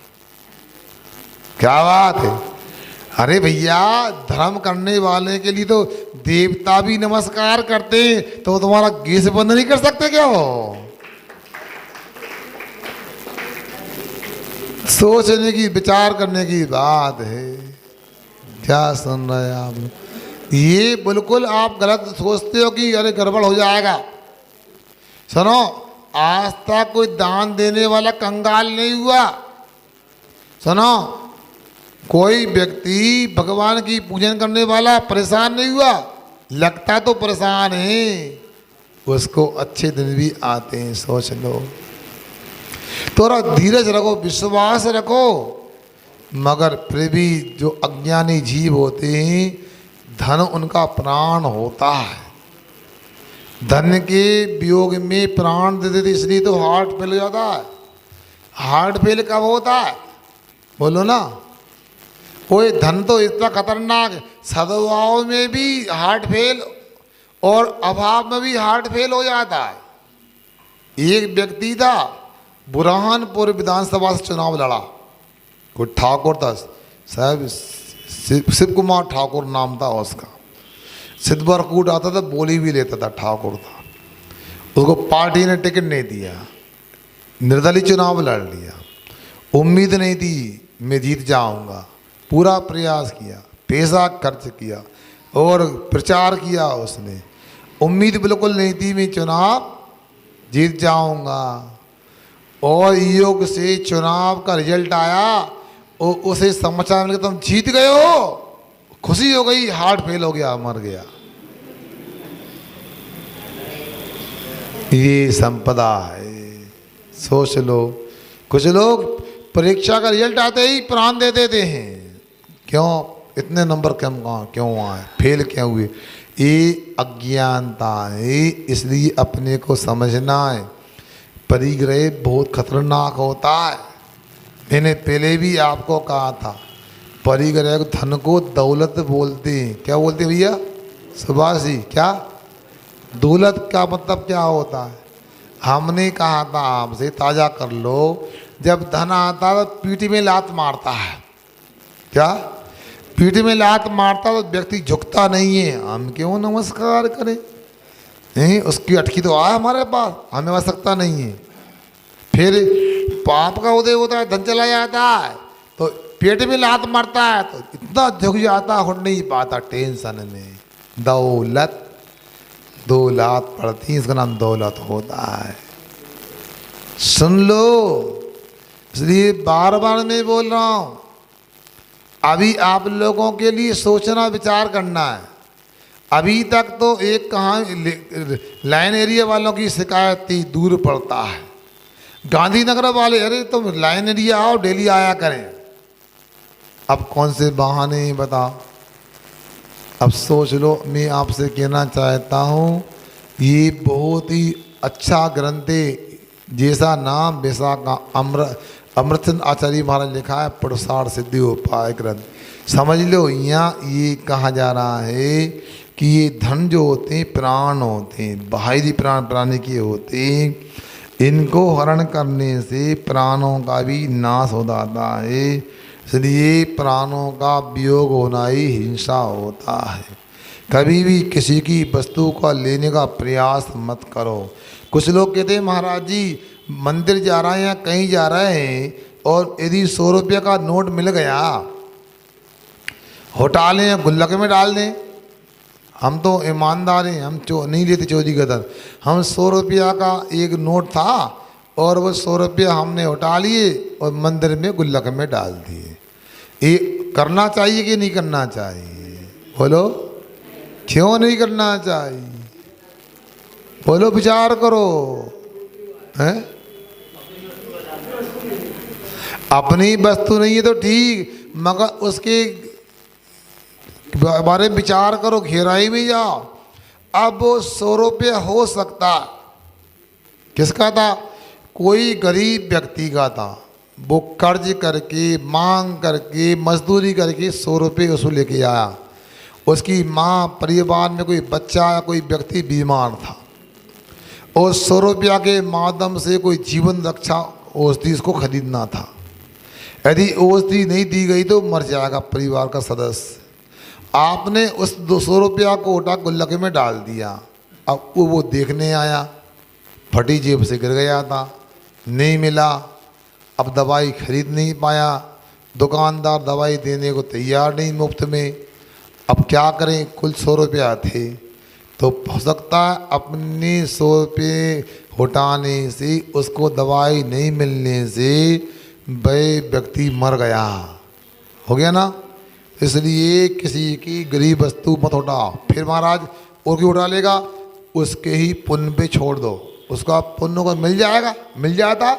Speaker 1: क्या बात है? अरे भैया धर्म करने वाले के लिए तो देवता भी नमस्कार करते हैं, तो तुम्हारा गैस बंद नहीं कर सकते क्या? हो सोचने की, विचार करने की बात है। क्या सुन रहे हैं आप? ये बिल्कुल आप गलत सोचते हो कि अरे गड़बड़ हो जाएगा। सुनो, आज तक कोई दान देने वाला कंगाल नहीं हुआ। सुनो, कोई व्यक्ति भगवान की पूजन करने वाला परेशान नहीं हुआ। लगता तो परेशान है, उसको अच्छे दिन भी आते हैं। सोच लो, थोड़ा धीरज रखो, विश्वास रखो। मगर फिर भी जो अज्ञानी जीव होते हैं, धन उनका प्राण होता है। धन के वियोग में प्राण दे देते, इसलिए तो हार्ट फेल हो जाता है। हार्ट फेल कब होता है? बोलो ना। कोई धन तो इतना खतरनाक है, सद्भाव में भी हार्ट फेल और अभाव में भी हार्ट फेल हो जाता है। एक व्यक्ति था, बुरहानपुर विधानसभा से चुनाव लड़ा, कोई ठाकुर था साहब, शिव कुमार ठाकुर नाम था उसका। सिद्धवरकूट आता था, बोली भी लेता था, ठाकुर था। उसको पार्टी ने टिकट नहीं दिया, निर्दलीय चुनाव लड़ लिया। उम्मीद नहीं थी मैं जीत जाऊंगा, पूरा प्रयास किया, पैसा खर्च किया और प्रचार किया उसने। उम्मीद बिल्कुल नहीं थी मैं चुनाव जीत जाऊंगा। और योग से चुनाव का रिजल्ट आया और उसे समाचार मिल गया तुम जीत गए हो, खुशी हो गई, हार्ट फेल हो गया, मर गया। ये संपदा है, सोच लो। कुछ लोग परीक्षा का रिजल्ट आते ही प्राण दे देते हैं। क्यों? इतने नंबर क्यों आए, फेल क्यों हुए? ये अज्ञानता है, इसलिए अपने को समझना है। परिग्रह बहुत खतरनाक होता है। मैंने पहले भी आपको कहा था, परिग्रह धन को दौलत बोलते हैं। क्या बोलते हैं भैया सुभाष जी? क्या दौलत का मतलब क्या होता है? हमने कहा था आपसे, ताज़ा कर लो, जब धन आता है तो पीठ में लात मारता है। क्या? पीठ में लात मारता तो व्यक्ति झुकता नहीं है, हम क्यों नमस्कार करें? नहीं, उसकी अटकी तो आए हमारे पास, हमें आवश्यकता नहीं है। फिर पाप का उदय होता है, धन चला जाता है, तो पेट में लात मारता है तो इतना झुक जाता, उठ नहीं पाता टेंशन में। दौलत, दो लात पड़ती, इसका नाम दौलत होता है। सुन लो, इसलिए बार बार मैं बोल रहा हूं, अभी आप लोगों के लिए सोचना विचार करना है। अभी तक तो एक कहाँ लाइन एरिया वालों की शिकायत थी, दूर पड़ता है। गांधीनगर वाले, अरे तुम लाइन एरिया आओ, डेली आया करें। अब कौन से बहाने बताओ? अब सोच लो, मैं आपसे कहना चाहता हूँ, ये बहुत ही अच्छा ग्रंथ है। जैसा नाम वैसा का अमृतचंद आचार्य महाराज लिखा है, पुरुषार्थ सिद्धि उपाय ग्रंथ। समझ लो, यहाँ ये कहा जा रहा है कि ये धन जो होते हैं प्राण होते हैं, बाहरी प्राण प्राणी के होते हैं, इनको हरण करने से प्राणों का भी नाश हो जाता है। इसलिए प्राणों का वियोग होना ही हिंसा होता है। कभी भी किसी की वस्तु का लेने का प्रयास मत करो। कुछ लोग कहते हैं महाराज जी मंदिर जा रहे हैं या कहीं जा रहे हैं और यदि 100 रुपये का नोट मिल गया, हटा लें या गुल्लक में डाल दें। हम तो ईमानदार हैं, हम नहीं लेते चोरी का दर। हम 100 रुपया का एक नोट था और वो 100 रुपया हमने उठा लिए और मंदिर में गुल्लक में डाल दिए। ये करना चाहिए कि नहीं करना चाहिए? बोलो, क्यों नहीं करना चाहिए? बोलो, विचार करो। हैं? अपनी वस्तु नहीं है तो ठीक, मगर उसके बारे में विचार करो, गहराई में जाओ। अब वो 100 रुपये हो सकता, किसका था? कोई गरीब व्यक्ति का था। वो कर्ज करके, मांग करके, मजदूरी करके 100 रुपये उसको लेके आया। उसकी माँ, परिवार में कोई बच्चा या कोई व्यक्ति बीमार था और 100 रुपया के माध्यम से कोई जीवन रक्षा औषधि इसको खरीदना था। यदि औषधि नहीं दी गई तो मर जाएगा परिवार का सदस्य। आपने उस 200 रुपया को उठा गुल्लक में डाल दिया। अब वो देखने आया, फटी जेब से गिर गया था, नहीं मिला। अब दवाई खरीद नहीं पाया, दुकानदार दवाई देने को तैयार नहीं मुफ्त में। अब क्या करें? कुल 100 रुपया थे, तो हो सकता है अपने 100 रुपये हटाने से, उसको दवाई नहीं मिलने से वह व्यक्ति मर गया। हो गया ना? इसलिए किसी की गरीब वस्तु मत उठाओ। फिर महाराज और क्यों उठा लेगा? उसके ही पुण्य पे छोड़ दो, उसका पुण्य को मिल जाएगा, मिल जाता।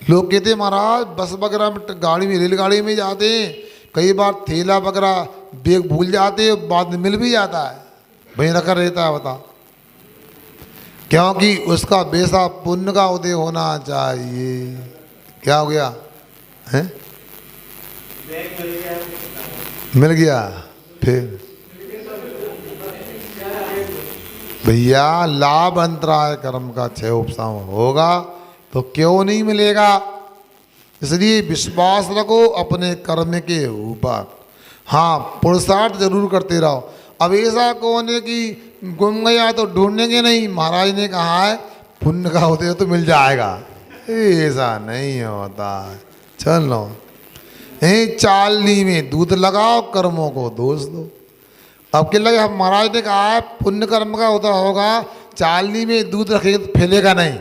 Speaker 1: लोग कहते हैं महाराज बस वगैरह में, गाड़ी में, रेलगाड़ी में जाते हैं, कई बार थैला वगैरह बैग भूल जाते हैं, बाद में मिल भी जाता है, वहीं रखा रहता है। बता, क्योंकि उसका वैसा पुण्य का उदय होना चाहिए। क्या हो गया है? मिल गया। फिर भैया लाभ अंतराय कर्म का 6 उपशम होगा तो क्यों नहीं मिलेगा? इसलिए विश्वास रखो अपने कर्म के ऊपर। हाँ, पुरुषार्थ जरूर करते रहो। अब ऐसा कौन है कि गुम गया तो ढूंढेंगे नहीं? महाराज ने कहा है पुण्य का होते हो तो मिल जाएगा, ऐसा नहीं होता। चलो, चालनी में दूध लगाओ, कर्मों को दोष दो। अब क्या लगे? महाराज ने कहा है पुण्य कर्म का होता होगा, चालनी में दूध रखेंगे तो फैलेगा नहीं,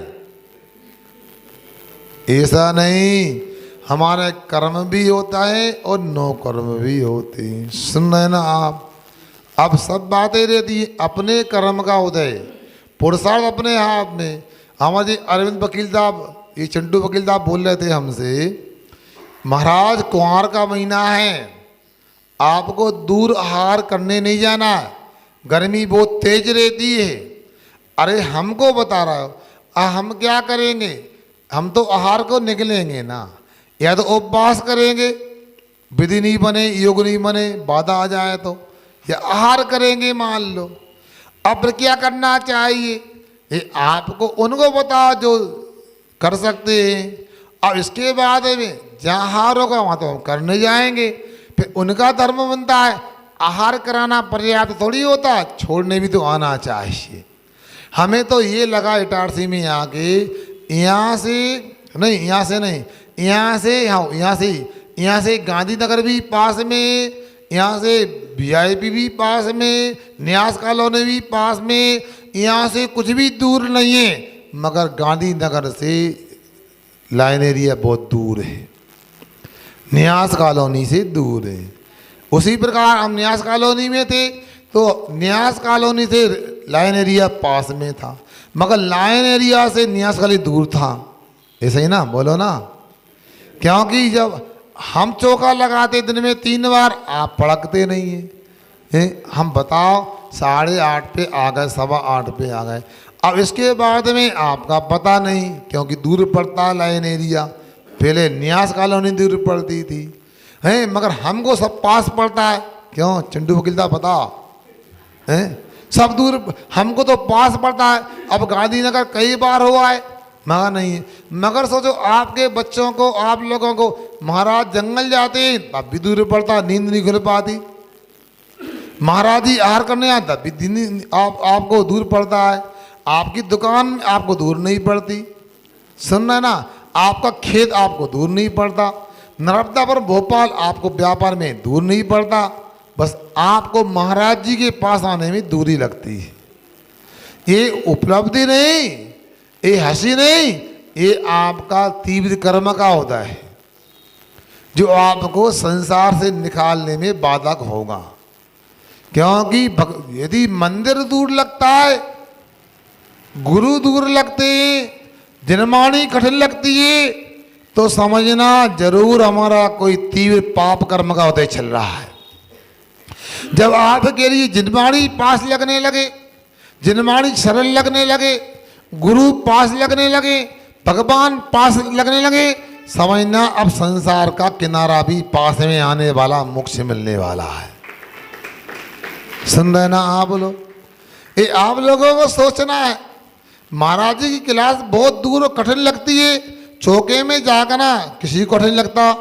Speaker 1: ऐसा नहीं। हमारे कर्म भी होता है और नो कर्म भी होते हैं। सुन रहे ना आप? अब सब बातें रहती है अपने कर्म का उदय, पुरुषार्थ अपने हाथ में। हमारे अरविंद वकील साहब, ये चंटू वकील साहब बोल रहे थे हमसे, महाराज कुंवार का महीना है, आपको दूर आहार करने नहीं जाना, गर्मी बहुत तेज रहती है। अरे हमको बता रहा हो, हम क्या करेंगे? हम तो आहार को निकलेंगे ना, या तो उपवास करेंगे, विधि नहीं बने, योग नहीं बने, बाधा आ जाए तो, या आहार करेंगे मान लो। अब क्या करना चाहिए? ये आपको उनको बताओ जो कर सकते हैं। अब इसके बाद में जहाँ हार होगा वहाँ तो हम करने जाएंगे। फिर उनका धर्म बनता है आहार कराना पर्याप्त थोड़ी होता, छोड़ने भी तो आना चाहिए। हमें तो ये लगा इटारसी में आके यहाँ से नहीं, यहाँ से गांधीनगर भी पास में, यहाँ से वीआईपी भी पास में, न्यास कॉलोनी भी पास में, यहाँ से कुछ भी दूर नहीं है, मगर गांधीनगर से लाइन एरिया बहुत दूर है, न्यास कॉलोनी से दूर है। उसी प्रकार हम न्यास कॉलोनी में थे तो न्यास कॉलोनी से लाइन एरिया पास में था, मगर लाइन एरिया से न्यास कॉलोनी दूर था। ऐसा ही ना, बोलो ना। क्योंकि जब हम चौका लगाते दिन में 3 बार, आप पड़कते नहीं हैं। हम बताओ 8:30 पे आ गए, 8:15 पे आ गए। अब इसके बाद में आपका पता नहीं, क्योंकि दूर पड़ता लाइन एरिया। पहले न्यास कॉलोनी दूर पड़ती थी हैं, मगर हमको सब पास पड़ता है। क्यों चंडू वकील था पता है, सब दूर, हमको तो पास पड़ता है। अब गांधीनगर कई बार हुआ है, मगर नहीं है। मगर सोचो आपके बच्चों को, आप लोगों को महाराज जंगल जाते हैं तब भी दूर पड़ता, नींद नहीं खुल पाती। महाराज जी आहार करने आए तब भी आपको दूर पड़ता है। आपकी दुकान आपको दूर नहीं पड़ती, सुन रहे ना। आपका खेत आपको दूर नहीं पड़ता, नर्मदापुर भोपाल आपको व्यापार में दूर नहीं पड़ता, बस आपको महाराज जी के पास आने में दूरी लगती है। ये उपलब्धि नहीं, ये हंसी नहीं, ये आपका तीव्र कर्म का होता है जो आपको संसार से निकालने में बाधक होगा। क्योंकि यदि मंदिर दूर लगता है, गुरु दूर लगते हैं, जनमानी कठिन लगती है, तो समझना जरूर हमारा कोई तीव्र पाप कर्म का उदय चल रहा है। जब आपके लिए जिनवाणी पास लगने लगे, जिनवाणी सरल लगने लगे, गुरु पास लगने लगे, भगवान पास लगने लगे, समझना अब संसार का किनारा भी पास में आने वाला, मोक्ष मिलने वाला है। सुन रहे ना आप लोग, ये आप लोगों को सोचना है। महाराज जी की क्लास बहुत दूर और कठिन लगती है, चौके में जाकर ना किसी को कठिन लगता।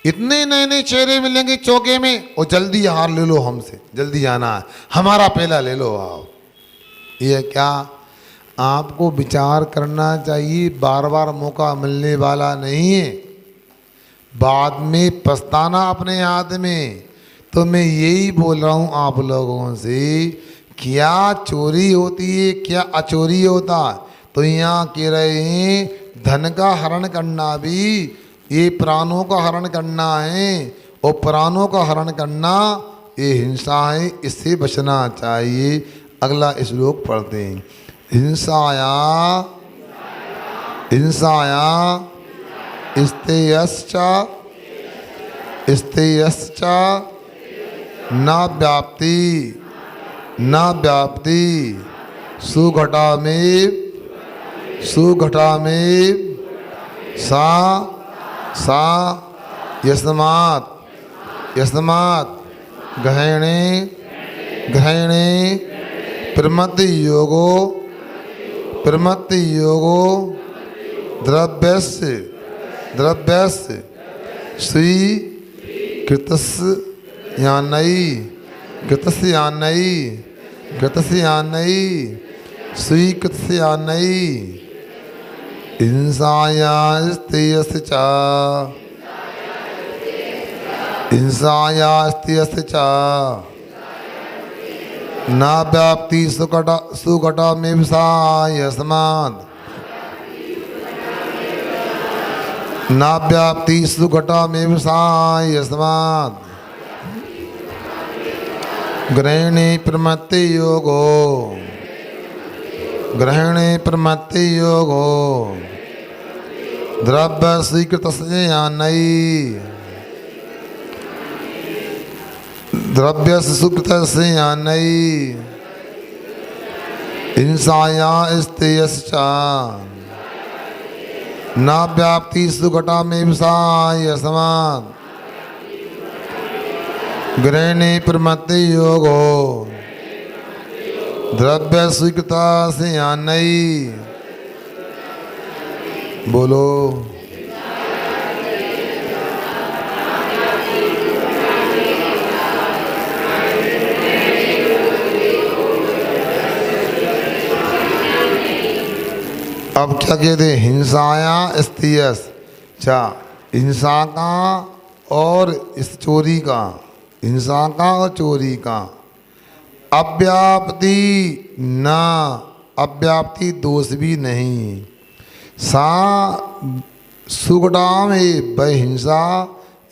Speaker 1: इतने नए नए चेहरे मिलेंगे चौके में, और जल्दी हार ले लो हमसे, जल्दी आना है, हमारा पहला ले लो आओ। ये क्या आपको विचार करना चाहिए, बार बार मौका मिलने वाला नहीं है, बाद में पछताना अपने हाथ में। तो मैं यही बोल रहा हूँ आप लोगों से, क्या चोरी होती है, क्या अचोरी होता। तो यहाँ कह रहे हैं धन का हरण करना भी ये प्राणों का हरण करना है, और प्राणों का हरण करना ये हिंसा है, इससे बचना चाहिए। अगला श्लोक पढ़ते हैं। हिंसाया स्तेयश्च न व्याप्ति सुघटा में सा यस्मात् गहने प्रमत्ति योगो द्रव्यस्य स्वीकृतस्य स्वीकृतस्यान्नयि हिंसायास्तेयस्य च न व्याप्ति सुघटा में यस्मात् न व्याप्ति सुघटा में यस्मात् ग्रहणे प्रमत्ति योगो द्रव्य स्वीकृतस्य यान्नयि हिंसाया स्तेयश्च न व्याप्ति सुघटा में यस्मात् ग्रहणे प्रमत्ति योगो द्रव्य स्वीकृतस्य यान्नयि। बोलो अब क्या कहते हैं, हिंसाया स्त्रियस, अच्छा हिंसा का और इस चोरी का, हिंसा का और चोरी का। अव्याप्ति ना, अव्याप्ति दोष भी नहीं। सा सुगडाम है वह हिंसा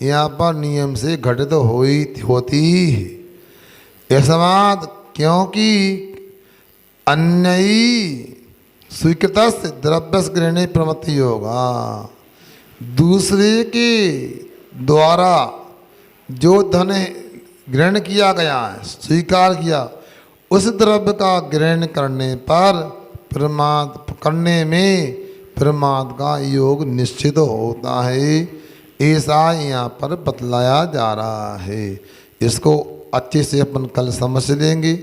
Speaker 1: यहाँ पर नियम से घटित होती है। यस्मात् क्योंकि अन्यई स्वीकृत द्रव्य ग्रहणे प्रवृत्ति होगा, दूसरे के द्वारा जो धन ग्रहण किया गया है, स्वीकार किया, उस द्रव्य का ग्रहण करने पर करने में प्रमाद का योग निश्चित होता है, ऐसा यहाँ पर बतलाया जा रहा है। इसको अच्छे से अपन कल समझ लेंगे।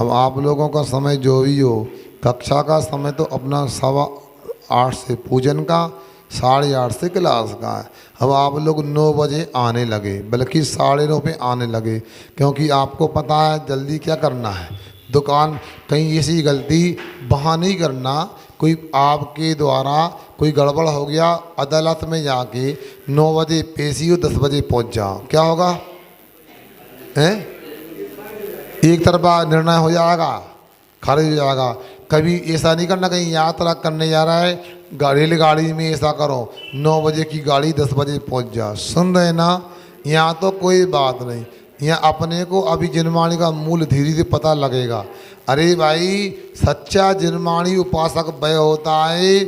Speaker 1: अब आप लोगों का समय जो भी हो, कक्षा का समय तो अपना 8:15 से पूजन का, 8:30 से क्लास का है। अब आप लोग 9 बजे आने लगे, बल्कि 9:30 पे आने लगे, क्योंकि आपको पता है जल्दी क्या करना है। दुकान कहीं ऐसी गलती वहाँ नहीं करना, कोई आपके द्वारा कोई गड़बड़ हो गया, अदालत में जाके 9 बजे पेशी हो, 10 बजे पहुँच जाओ, क्या होगा? हैं? एक तरफा निर्णय हो जाएगा, खारिज हो जाएगा। कभी ऐसा नहीं करना, कहीं यात्रा करने जा रहा है रेलगाड़ी में ऐसा करो 9 बजे की गाड़ी 10 बजे पहुंच जा। सुन रहे ना? यहाँ तो कोई बात नहीं, यहाँ अपने को अभी जिनवाणी का मूल धीरे धीरे पता लगेगा। अरे भाई, सच्चा जिनवाणी उपासक वह होता है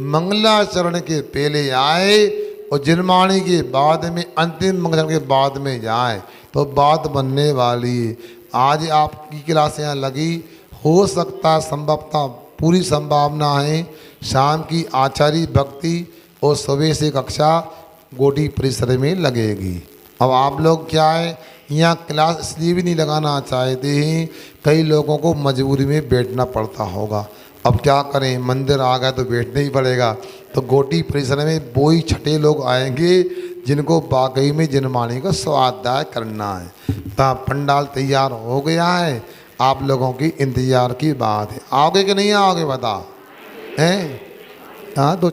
Speaker 1: मंगलाचरण के पहले आए और जिनवाणी के बाद में, अंतिम मंगलाचरण के बाद में जाए, तो बात बनने वाली है। आज आपकी क्लास यहाँ लगी, हो सकता संभवतः पूरी संभावना है शाम की आचार्य भक्ति और सुबह से कक्षा गोटी परिसर में लगेगी। अब आप लोग क्या है, यहाँ क्लास इसलिए भी नहीं लगाना चाहते हैं, कई लोगों को मजबूरी में बैठना पड़ता होगा। अब क्या करें, मंदिर आ गया तो बैठना ही पड़ेगा। तो गोटी परिसर में वो ही छठे लोग आएंगे जिनको वाकई में जिनवाणी को स्वाध्याय करना है। तो पंडाल तैयार हो गया है, आप लोगों की इंतजार की बात है। आओगे कि नहीं आओगे बता? हैं? हाँ, तो